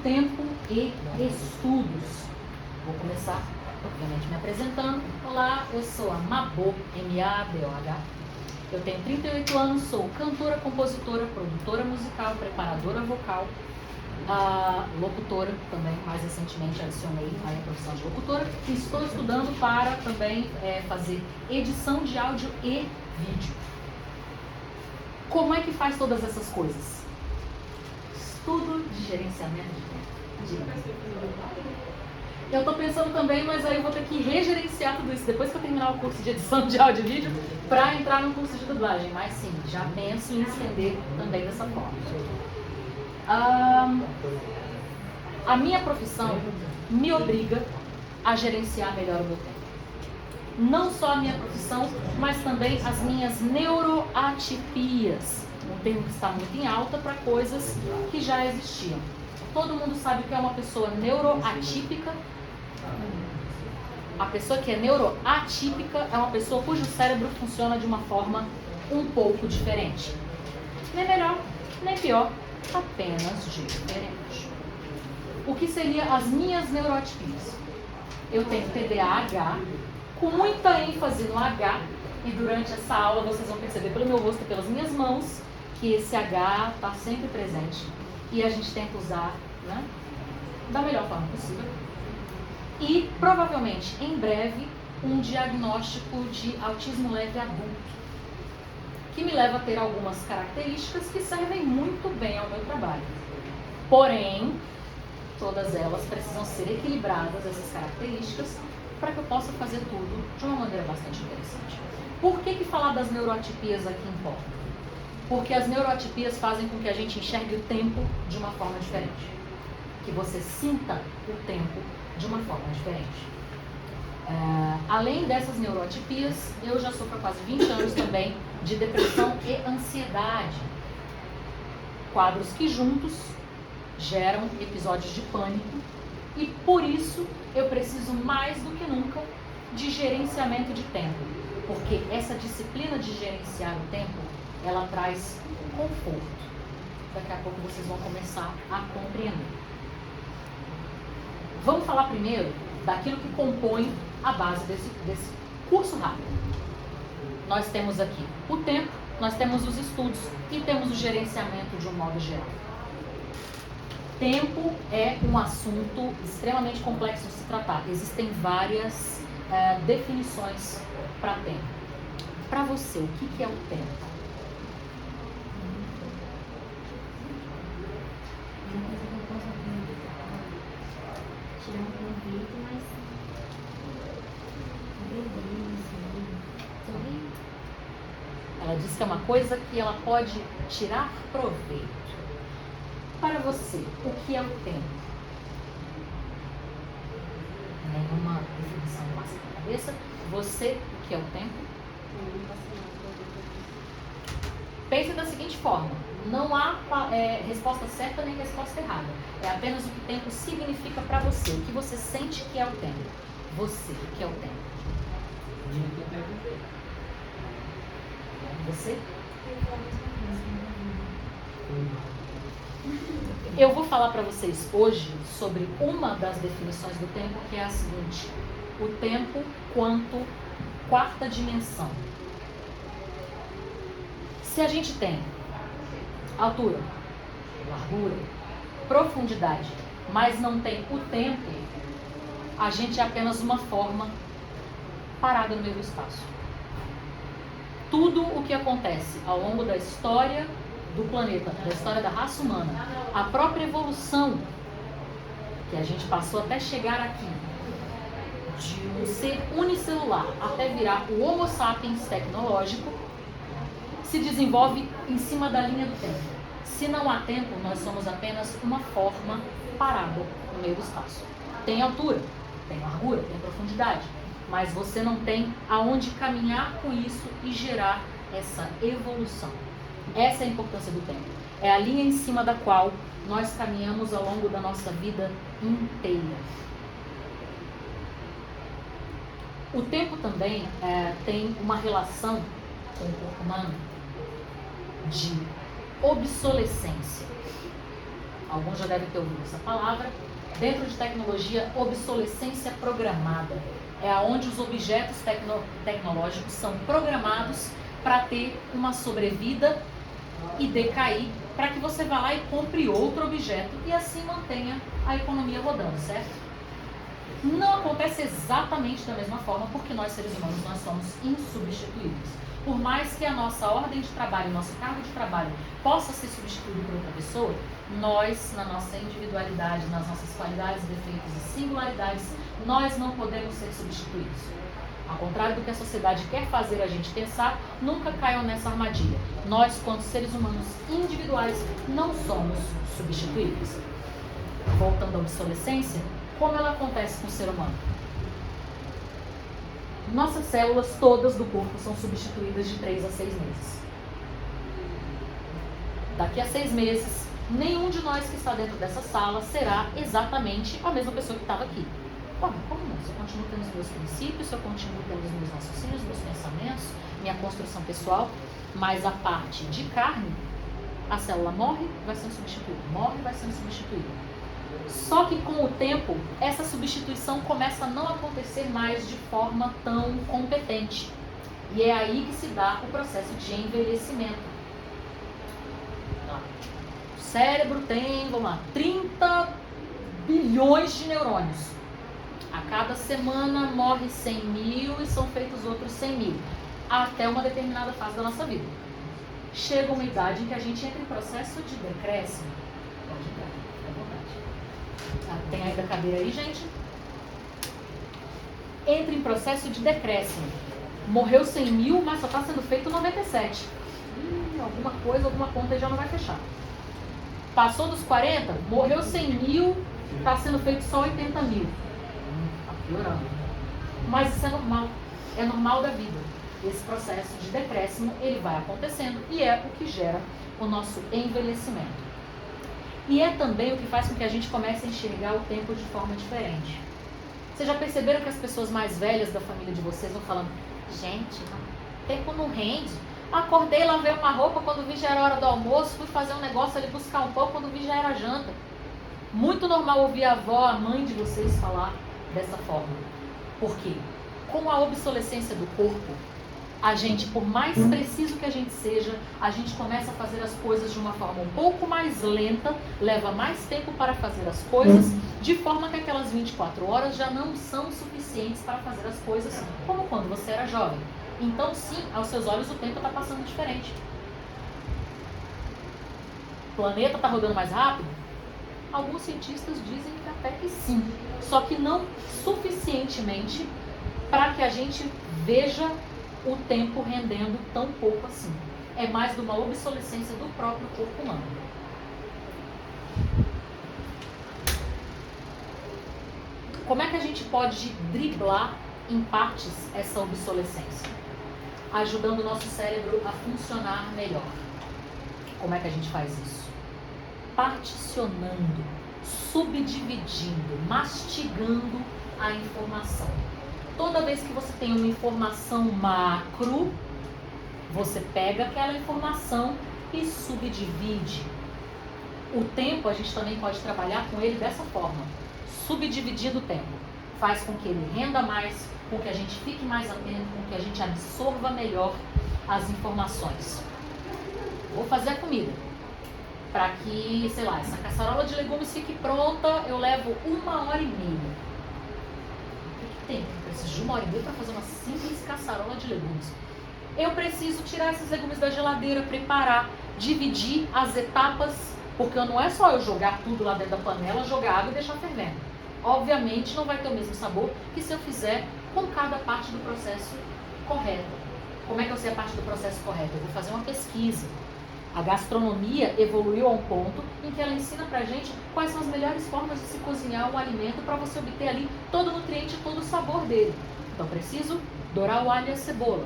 tempo e estudos. Vou começar, obviamente, me apresentando. Olá, eu sou a Mabô, M-A-B-O-H. Eu tenho 38 anos, sou cantora, compositora, produtora musical, preparadora vocal, locutora também, mais recentemente adicionei a profissão de locutora. E estou estudando para também fazer edição de áudio e vídeo. Como é que faz todas essas coisas? Estudo de gerenciamento de tempo. Eu estou pensando também, mas aí eu vou ter que regerenciar tudo isso depois que eu terminar o curso de edição de áudio e vídeo para entrar no curso de dublagem. Mas sim, já penso em estender também dessa forma. A minha profissão me obriga a gerenciar melhor o meu tempo. Não só a minha profissão, mas também as minhas neuroatipias. Um termo que está muito em alta para coisas que já existiam. Todo mundo sabe que é uma pessoa neuroatípica. A pessoa que é neuroatípica é uma pessoa cujo cérebro funciona de uma forma um pouco diferente. Nem melhor, nem pior, apenas diferente. O que seriam as minhas neuroatipias? Eu tenho TDAH, com muita ênfase no H, e durante essa aula vocês vão perceber pelo meu rosto e pelas minhas mãos que esse H está sempre presente. E a gente tenta usar, né, da melhor forma possível. E provavelmente, em breve, um diagnóstico de autismo leve adulto, que me leva a ter algumas características que servem muito bem ao meu trabalho. Porém, todas elas precisam ser equilibradas, essas características, para que eu possa fazer tudo de uma maneira bastante interessante. Por que falar das neuroatipias aqui importa? Porque as neuroatipias fazem com que a gente enxergue o tempo de uma forma diferente. Que você sinta o tempo de uma forma diferente. Além dessas neuroatipias, eu já sofro há quase 20 anos também de depressão e ansiedade. Quadros que juntos geram episódios de pânico e por isso eu preciso mais do que nunca de gerenciamento de tempo. Porque essa disciplina de gerenciar o tempo, ela traz conforto. Daqui a pouco vocês vão começar a compreender. Vamos falar primeiro daquilo que compõe a base desse curso rápido. Nós temos aqui o tempo, nós temos os estudos e temos o gerenciamento de um modo geral. Tempo é um assunto extremamente complexo de se tratar. Existem várias definições para tempo. Para você, o que é o tempo? Ela diz que é uma coisa que ela pode tirar proveito. Para você, o que é o tempo? Nenhuma definição passa na cabeça. Você, o que é o tempo? Pense da seguinte forma. Não há resposta certa nem resposta errada. É apenas o que o tempo significa para você. O que você sente que é o tempo. Você, o que é o tempo? Você? Eu vou falar para vocês hoje sobre uma das definições do tempo, que é a seguinte: o tempo quanto quarta dimensão. Se a gente tem altura, largura, profundidade, mas não tem o tempo, a gente é apenas uma forma parada no meio do espaço. Tudo o que acontece ao longo da história do planeta, da história da raça humana, a própria evolução que a gente passou até chegar aqui, de um ser unicelular até virar o Homo sapiens tecnológico, se desenvolve em cima da linha do tempo. Se não há tempo, nós somos apenas uma forma parada no meio do espaço. Tem altura, tem largura, tem profundidade, mas você não tem aonde caminhar com isso e gerar essa evolução. Essa é a importância do tempo. É a linha em cima da qual nós caminhamos ao longo da nossa vida inteira. O tempo também tem uma relação com o corpo humano de obsolescência. Alguns já devem ter ouvido essa palavra. Dentro de tecnologia, obsolescência programada. É onde os objetos tecnológicos são programados para ter uma sobrevida e decair, para que você vá lá e compre outro objeto e assim mantenha a economia rodando, certo? Não acontece exatamente da mesma forma, porque nós, seres humanos, nós somos insubstituíveis. Por mais que a nossa ordem de trabalho, nosso cargo de trabalho possa ser substituído por outra pessoa, nós, na nossa individualidade, nas nossas qualidades, defeitos e singularidades, nós não podemos ser substituídos. Ao contrário do que a sociedade quer fazer a gente pensar, nunca caiam nessa armadilha. Nós, quanto seres humanos individuais, não somos substituíveis. Voltando à obsolescência, como ela acontece com o ser humano? Nossas células todas do corpo são substituídas de 3 a 6 meses. Daqui a 6 meses, nenhum de nós que está dentro dessa sala será exatamente a mesma pessoa que estava aqui. Bom, como não? Se eu continuo tendo os meus princípios, se eu continuo tendo os meus raciocínios, meus pensamentos, minha construção pessoal, mas a parte de carne, a célula morre, vai sendo substituída, morre, vai sendo substituída. Só que com o tempo, essa substituição começa a não acontecer mais de forma tão competente. E é aí que se dá o processo de envelhecimento. O cérebro tem, vamos lá, 30 bilhões de neurônios. A cada semana morre 100 mil e são feitos outros 100 mil. Até uma determinada fase da nossa vida. Chega uma idade em que a gente entra em processo de decréscimo. Pode entrar, é verdade. Tem ainda a cadeira aí, gente? Entra em processo de decréscimo. Morreu 100 mil, mas só está sendo feito 97. Alguma coisa, alguma conta já não vai fechar. Passou dos 40, morreu 100 mil, está sendo feito só 80 mil. Está piorando. Mas isso é normal da vida. Esse processo de decréscimo, ele vai acontecendo e é o que gera o nosso envelhecimento. E é também o que faz com que a gente comece a enxergar o tempo de forma diferente. Vocês já perceberam que as pessoas mais velhas da família de vocês vão falando: gente, o tempo não rende. Acordei, lavei uma roupa, quando vi já era hora do almoço, fui fazer um negócio ali, buscar um pão, quando vi já era janta. Muito normal ouvir a avó, a mãe de vocês falar dessa forma. Por quê? Com a obsolescência do corpo, a gente, por mais preciso que a gente seja, a gente começa a fazer as coisas de uma forma um pouco mais lenta, leva mais tempo para fazer as coisas, de forma que aquelas 24 horas já não são suficientes para fazer as coisas como quando você era jovem. Então, sim, aos seus olhos o tempo está passando diferente. O planeta está rodando mais rápido? Alguns cientistas dizem que até que sim, só que não suficientemente para que a gente veja o tempo rendendo tão pouco assim. É mais de uma obsolescência do próprio corpo humano. Como é que a gente pode driblar em partes essa obsolescência? Ajudando o nosso cérebro a funcionar melhor. Como é que a gente faz isso? Particionando, subdividindo, mastigando a informação. Toda vez que você tem uma informação macro, você pega aquela informação e subdivide. O tempo, a gente também pode trabalhar com ele dessa forma, subdividindo o tempo. Faz com que ele renda mais, com que a gente fique mais atento, com que a gente absorva melhor as informações. Vou fazer a comida. Para que, sei lá, essa caçarola de legumes fique pronta, eu levo 1h30. O que tem? Eu preciso de 1h30 para fazer uma simples caçarola de legumes. Eu preciso tirar esses legumes da geladeira, preparar, dividir as etapas, porque não é só eu jogar tudo lá dentro da panela, jogar água e deixar fervendo. Obviamente não vai ter o mesmo sabor que se eu fizer com cada parte do processo correta. Como é que eu sei a parte do processo correto? Eu vou fazer uma pesquisa. A gastronomia evoluiu a um ponto em que ela ensina pra gente quais são as melhores formas de se cozinhar um alimento para você obter ali todo o nutriente e todo o sabor dele. Então preciso dourar o alho e a cebola.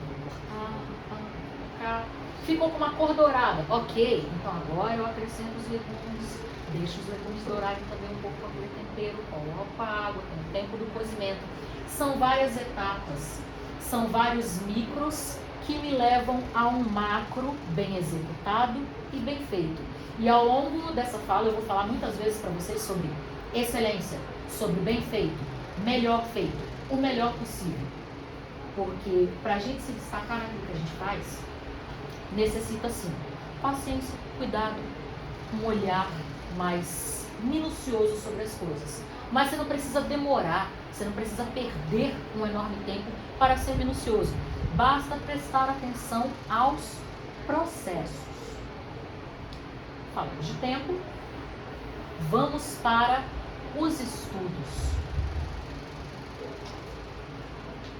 Ficou com uma cor dourada. Ok, então agora eu acrescento os legumes, deixo os legumes dourarem também um pouco com aquele tempero, coloco a água, tem o tempo do cozimento. São várias etapas, são vários micros que me levam a um macro bem executado e bem feito. E ao longo dessa fala eu vou falar muitas vezes para vocês sobre excelência, sobre bem feito, melhor feito, o melhor possível. Porque para a gente se destacar naquilo que a gente faz, necessita sim paciência, cuidado, um olhar mais minucioso sobre as coisas. Mas você não precisa demorar, você não precisa perder um enorme tempo para ser minucioso. Basta prestar atenção aos processos. Falando de tempo, vamos para os estudos.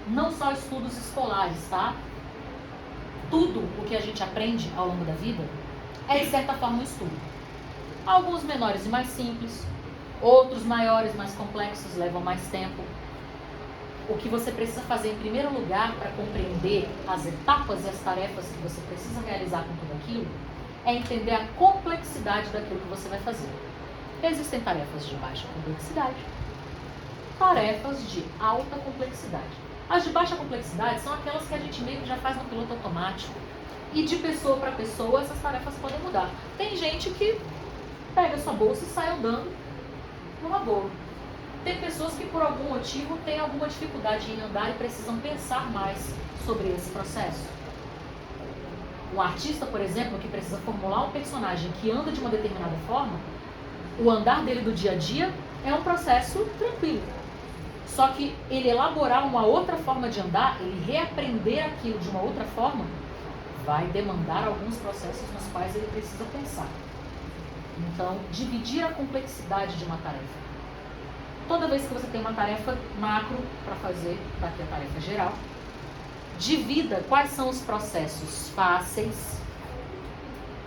Não só estudos escolares, tá? Tudo o que a gente aprende ao longo da vida é, de certa forma, um estudo. Alguns menores e mais simples, outros maiores, mais complexos, levam mais tempo. O que você precisa fazer em primeiro lugar para compreender as etapas e as tarefas que você precisa realizar com tudo aquilo é entender a complexidade daquilo que você vai fazer. Existem tarefas de baixa complexidade, tarefas de alta complexidade. As de baixa complexidade são aquelas que a gente meio que já faz no piloto automático. E de pessoa para pessoa essas tarefas podem mudar. Tem gente que pega sua bolsa e sai andando numa boa. Tem pessoas que por algum motivo têm alguma dificuldade em andar e precisam pensar mais sobre esse processo. Um artista, por exemplo, que precisa formular um personagem que anda de uma determinada forma, o andar dele do dia a dia é um processo tranquilo. Só que ele elaborar uma outra forma de andar, ele reaprender aquilo de uma outra forma, vai demandar alguns processos nos quais ele precisa pensar. Então, dividir a complexidade de uma tarefa. Toda vez que você tem uma tarefa macro para fazer, daqui a tarefa geral, divida quais são os processos fáceis,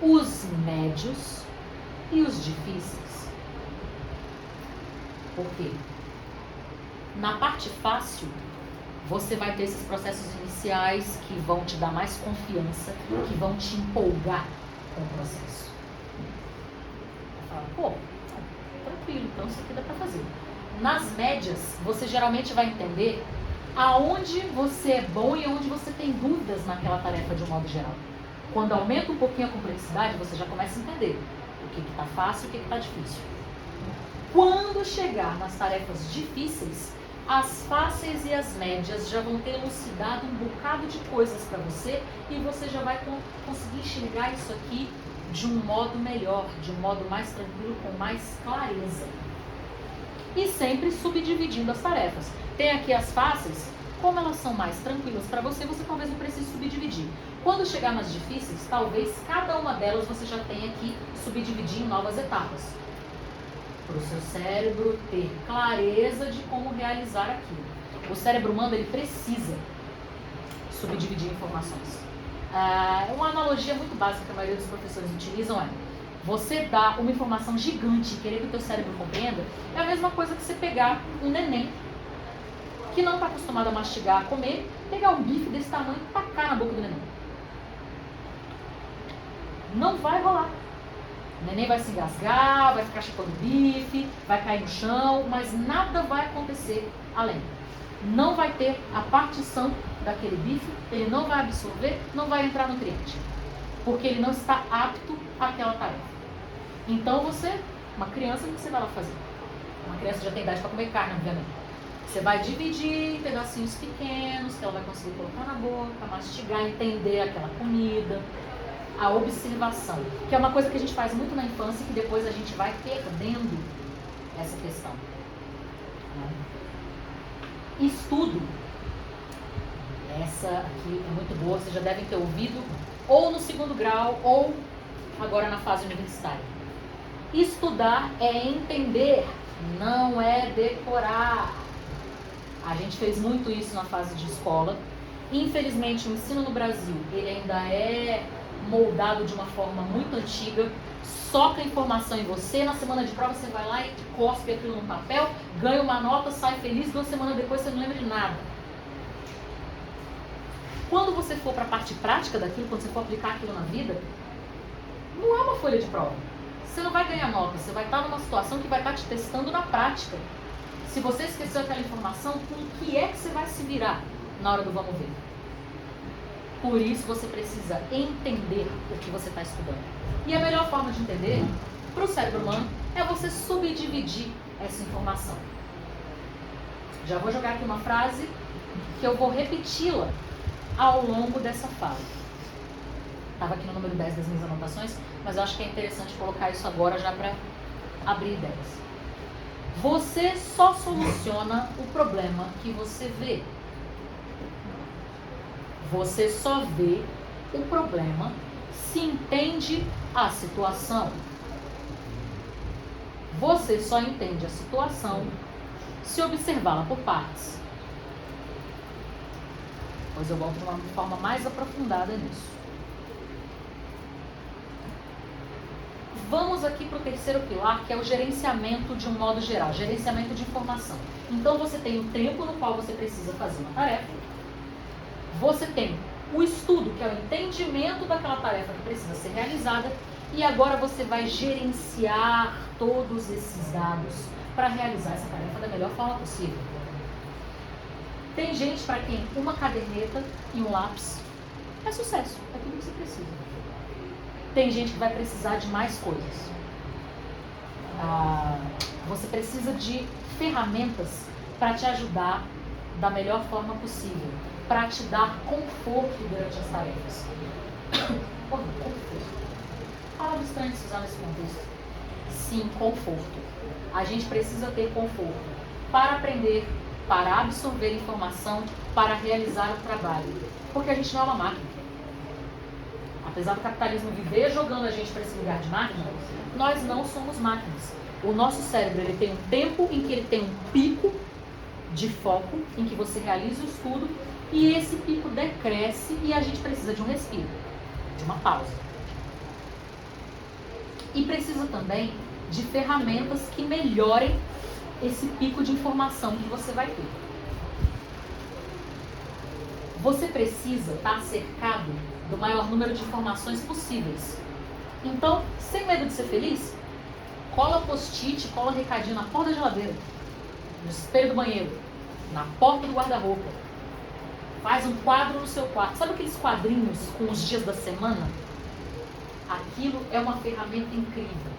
os médios e os difíceis. Por quê? Na parte fácil, você vai ter esses processos iniciais que vão te dar mais confiança, que vão te empolgar com o processo. Vai falar, pô, tranquilo, então isso aqui dá para fazer. Nas médias, você geralmente vai entender aonde você é bom e aonde você tem dúvidas naquela tarefa de um modo geral. Quando aumenta um pouquinho a complexidade, você já começa a entender o que está fácil e o que está difícil. Quando chegar nas tarefas difíceis, as fáceis e as médias já vão ter elucidado um bocado de coisas para você e você já vai conseguir enxergar isso aqui de um modo melhor, de um modo mais tranquilo, com mais clareza. E sempre subdividindo as tarefas. Tem aqui as fáceis, como elas são mais tranquilas para você, você talvez não precise subdividir. Quando chegar nas difíceis, talvez cada uma delas você já tenha que subdividir em novas etapas. Para o seu cérebro ter clareza de como realizar aquilo. O cérebro humano, ele precisa subdividir informações. Uma analogia muito básica que a maioria dos professores utilizam é: você dá uma informação gigante e querer que o teu cérebro compreenda, é a mesma coisa que você pegar um neném que não está acostumado a mastigar, a comer, pegar um bife desse tamanho e tacar na boca do neném. Não vai rolar. O neném vai se engasgar, vai ficar chupando bife, vai cair no chão, mas nada vai acontecer além. Não vai ter a partição daquele bife, ele não vai absorver, não vai entrar nutriente, porque ele não está apto àquela tarefa. Então você, uma criança, o que você vai lá fazer? Uma criança já tem idade para comer carne, obviamente. Você vai dividir em pedacinhos pequenos, que ela vai conseguir colocar na boca, mastigar, entender aquela comida. A observação, que é uma coisa que a gente faz muito na infância e que depois a gente vai perdendo essa questão. Estudo. Essa aqui é muito boa, vocês já devem ter ouvido, ou no segundo grau, ou agora na fase universitária. Estudar é entender, não é decorar. A gente fez muito isso na fase de escola. Infelizmente, o ensino no Brasil, ele ainda é moldado de uma forma muito antiga, soca a informação em você, na semana de prova você vai lá e cospe aquilo no papel, ganha uma nota, sai feliz, 2 semanas depois você não lembra de nada. Quando você for para a parte prática daquilo, quando você for aplicar aquilo na vida, não é uma folha de prova. Você não vai ganhar nota, você vai estar numa situação que vai estar te testando na prática. Se você esqueceu aquela informação, com o que é que você vai se virar na hora do vamos ver? Por isso você precisa entender o que você está estudando. E a melhor forma de entender para o cérebro humano é você subdividir essa informação. Já vou jogar aqui uma frase que eu vou repeti-la ao longo dessa fala. Estava aqui no número 10 das minhas anotações, mas eu acho que é interessante colocar isso agora já para abrir ideias. Você só soluciona o problema que você vê. Você só vê o problema se entende a situação. Você só entende a situação se observá-la por partes. Pois eu volto de uma forma mais aprofundada nisso. Vamos aqui para o terceiro pilar, que é o gerenciamento de um modo geral, gerenciamento de informação. Então você tem o tempo no qual você precisa fazer uma tarefa. Você tem o estudo, que é o entendimento daquela tarefa que precisa ser realizada. E agora você vai gerenciar todos esses dados para realizar essa tarefa da melhor forma possível. Tem gente para quem uma caderneta e um lápis é sucesso, é tudo que você precisa. Tem gente que vai precisar de mais coisas. Você precisa de ferramentas para te ajudar da melhor forma possível, para te dar conforto durante as tarefas. Conforto. Palavra estranha de se usar nesse contexto. Sim, conforto. A gente precisa ter conforto para aprender, para absorver informação, para realizar o trabalho. Porque a gente não é uma máquina. Apesar do capitalismo viver jogando a gente para esse lugar de máquina, nós não somos máquinas. O nosso cérebro ele tem um tempo em que ele tem um pico de foco, em que você realiza o estudo, e esse pico decresce e a gente precisa de um respiro, de uma pausa. E precisa também de ferramentas que melhorem esse pico de informação que você vai ter. Você precisa estar cercado do maior número de informações possíveis. Então, sem medo de ser feliz, cola post-it, cola recadinho na porta da geladeira, no espelho do banheiro, na porta do guarda-roupa. Faz um quadro no seu quarto. Sabe aqueles quadrinhos com os dias da semana? Aquilo é uma ferramenta incrível.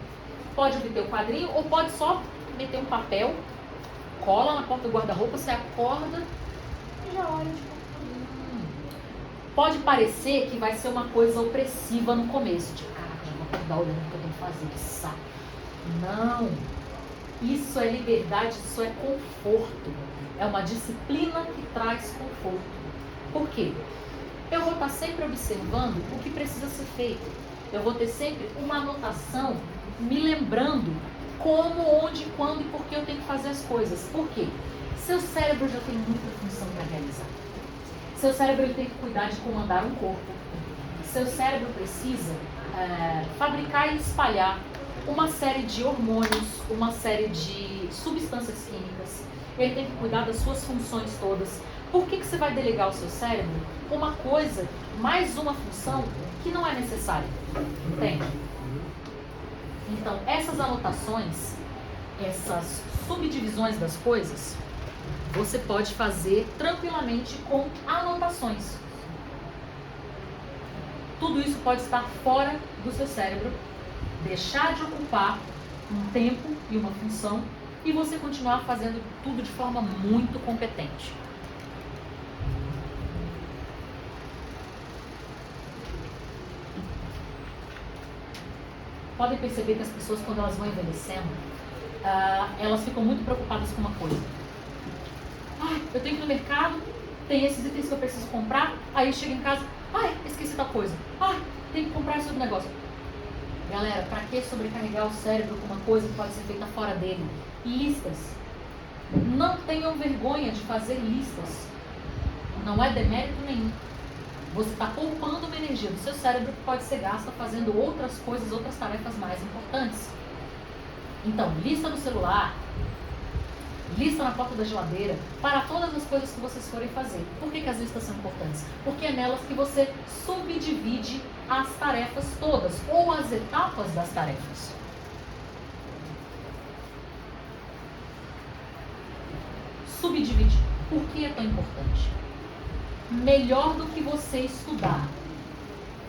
Pode obter o quadrinho ou pode só meter um papel, cola na porta do guarda-roupa, você acorda e já olha. Pode parecer que vai ser uma coisa opressiva no começo. Tipo, caraca, já vou acordar olhando o que eu tenho que fazer, que saco. Não. Isso é liberdade, isso é conforto. É uma disciplina que traz conforto. Por quê? Eu vou estar sempre observando o que precisa ser feito. Eu vou ter sempre uma anotação me lembrando como, onde, quando e por que eu tenho que fazer as coisas. Por quê? Seu cérebro já tem muita função para realizar. Seu cérebro ele tem que cuidar de comandar um corpo. Seu cérebro precisa fabricar e espalhar uma série de hormônios, uma série de substâncias químicas. Ele tem que cuidar das suas funções todas. Por que você vai delegar ao seu cérebro uma coisa, mais uma função, que não é necessária? Entende? Então, essas anotações, essas subdivisões das coisas, você pode fazer tranquilamente com anotações. Tudo isso pode estar fora do seu cérebro, deixar de ocupar um tempo e uma função e você continuar fazendo tudo de forma muito competente. Podem perceber que as pessoas, quando elas vão envelhecendo, elas ficam muito preocupadas com uma coisa. Eu tenho que ir no mercado, tem esses itens que eu preciso comprar, aí eu chego em casa, esqueci tal coisa, tenho que comprar esse outro negócio. Galera, pra que sobrecarregar o cérebro com uma coisa que pode ser feita fora dele? Listas. Não tenham vergonha de fazer listas. Não é demérito nenhum. Você está poupando uma energia do seu cérebro que pode ser gasta fazendo outras coisas, outras tarefas mais importantes. Então, lista no celular, lista na porta da geladeira, para todas as coisas que vocês forem fazer. Por que as listas são importantes? Porque é nelas que você subdivide as tarefas todas, ou as etapas das tarefas. Subdividir. Por que é tão importante? melhor do que você estudar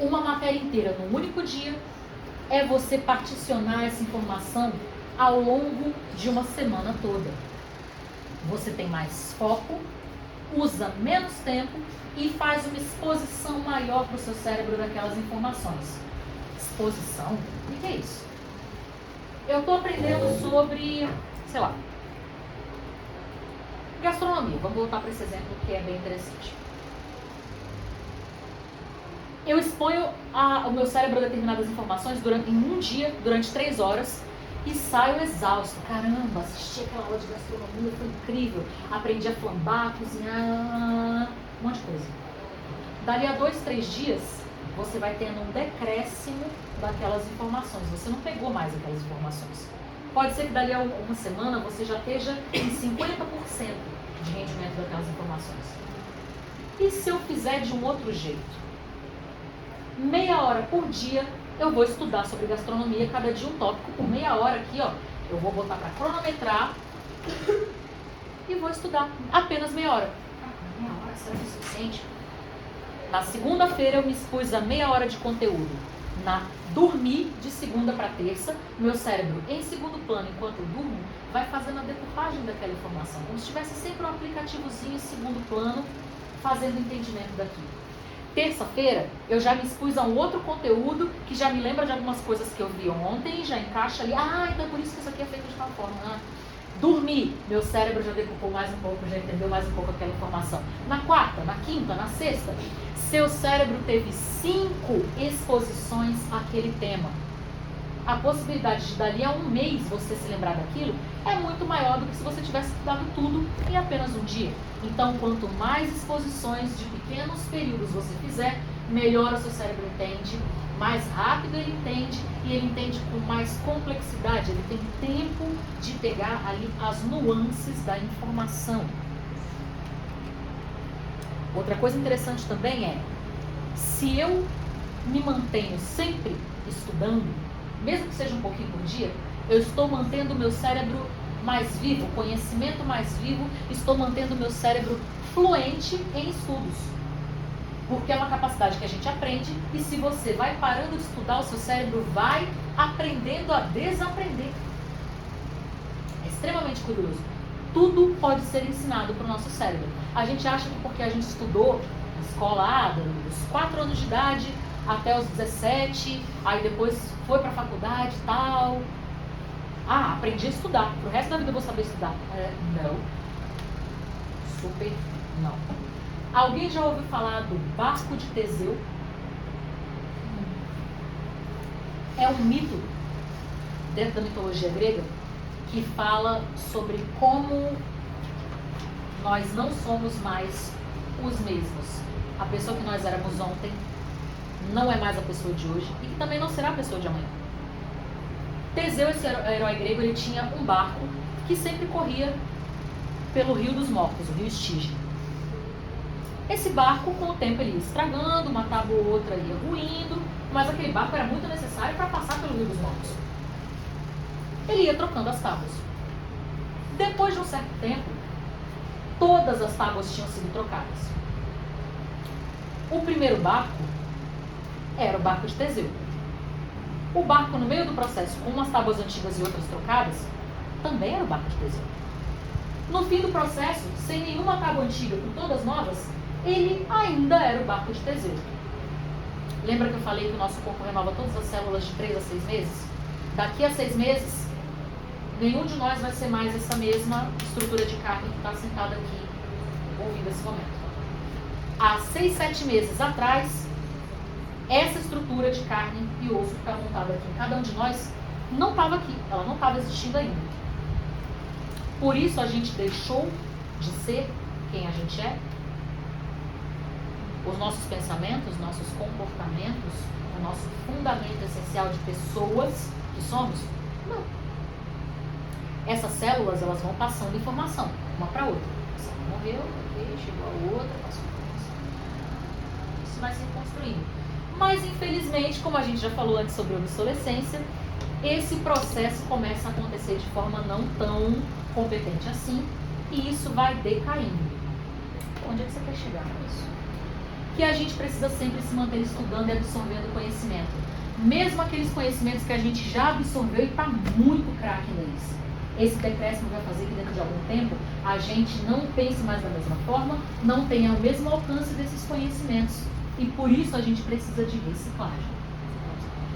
uma matéria inteira num único dia é você particionar essa informação ao longo de uma semana toda. Você tem mais foco, usa menos tempo e faz uma exposição maior para o seu cérebro daquelas informações. Exposição? O que é isso? Eu estou aprendendo sobre, sei lá, gastronomia. Vamos voltar para esse exemplo que é bem interessante. Eu exponho o meu cérebro a determinadas informações em um dia, durante 3 horas, e saio exausto. Caramba, assisti aquela aula de gastronomia, foi incrível. Aprendi a flambar, cozinhar, um monte de coisa. Dali a 2, 3 dias, você vai tendo um decréscimo daquelas informações. Você não pegou mais aquelas informações. Pode ser que dali a uma semana você já esteja em 50% de rendimento daquelas informações. E se eu fizer de um outro jeito? Meia hora por dia eu vou estudar sobre gastronomia, cada dia um tópico por meia hora aqui, ó. Eu vou botar para cronometrar e vou estudar apenas meia hora. Meia hora será que é suficiente? Na segunda-feira eu me expus a meia hora de conteúdo. Dormir de segunda para terça, meu cérebro em segundo plano, enquanto eu durmo, vai fazendo a decupagem daquela informação, como se tivesse sempre um aplicativozinho em segundo plano, fazendo entendimento daquilo. Terça-feira, eu já me expus a um outro conteúdo que já me lembra de algumas coisas que eu vi ontem, já encaixa ali, então é por isso que isso aqui é feito de tal forma. Dormir, meu cérebro já decupou mais um pouco, já entendeu mais um pouco aquela informação. Na quarta, na quinta, na sexta, seu cérebro teve 5 exposições àquele tema. A possibilidade de dali a um mês você se lembrar daquilo é muito maior do que se você tivesse estudado tudo em apenas um dia. Então, quanto mais exposições de pequenos períodos você fizer, melhor o seu cérebro entende, mais rápido ele entende e ele entende com mais complexidade. Ele tem tempo de pegar ali as nuances da informação. Outra coisa interessante também é, se eu me mantenho sempre estudando, mesmo que seja um pouquinho por dia, eu estou mantendo o meu cérebro mais vivo, conhecimento mais vivo, estou mantendo o meu cérebro fluente em estudos. Porque é uma capacidade que a gente aprende e se você vai parando de estudar, o seu cérebro vai aprendendo a desaprender. É extremamente curioso. Tudo pode ser ensinado para o nosso cérebro. A gente acha que porque a gente estudou na escola, dos 4 anos de idade até os 17, aí depois foi para a faculdade e tal. Aprendi a estudar. Pro resto da vida eu vou saber estudar. Não. Super não. Alguém já ouviu falar do barco de Teseu? É um mito dentro da mitologia grega que fala sobre como nós não somos mais os mesmos. A pessoa que nós éramos ontem não é mais a pessoa de hoje e que também não será a pessoa de amanhã. Teseu, esse herói grego, ele tinha um barco que sempre corria pelo Rio dos Mortos, o rio Estige. Esse barco, com o tempo, ele ia estragando, uma tábua ou outra ia ruindo, mas aquele barco era muito necessário para passar pelo Rio dos Mortos. Ele ia trocando as tábuas. Depois de um certo tempo, todas as tábuas tinham sido trocadas. O primeiro barco era o barco de Teseu. O barco, no meio do processo, com umas tábuas antigas e outras trocadas, também era o barco de Teseu. No fim do processo, sem nenhuma tábua antiga, com todas novas, ele ainda era o barco de Teseu. Lembra que eu falei que o nosso corpo renova todas as células de 3 a 6 meses? Daqui a 6 meses, nenhum de nós vai ser mais essa mesma estrutura de carne que está sentada aqui, ouvindo esse momento. Há 6, 7 meses atrás, essa estrutura de carne e osso que está montada aqui em cada um de nós não estava aqui, ela não estava existindo ainda. Por isso a gente deixou de ser quem a gente é. Os nossos pensamentos, nossos comportamentos, o nosso fundamento essencial de pessoas que somos, não. Essas células, elas vão passando informação, uma para outra. Você morreu, ok, chegou a outra, passou a informação. Isso vai se reconstruindo. Mas, infelizmente, como a gente já falou antes sobre obsolescência, esse processo começa a acontecer de forma não tão competente assim, e isso vai decaindo. Onde é que você quer chegar com isso? que a gente precisa sempre se manter estudando e absorvendo conhecimento. Mesmo aqueles conhecimentos que a gente já absorveu e está muito craque neles. Esse decréscimo vai fazer que dentro de algum tempo a gente não pense mais da mesma forma, não tenha o mesmo alcance desses conhecimentos. E por isso a gente precisa de reciclagem.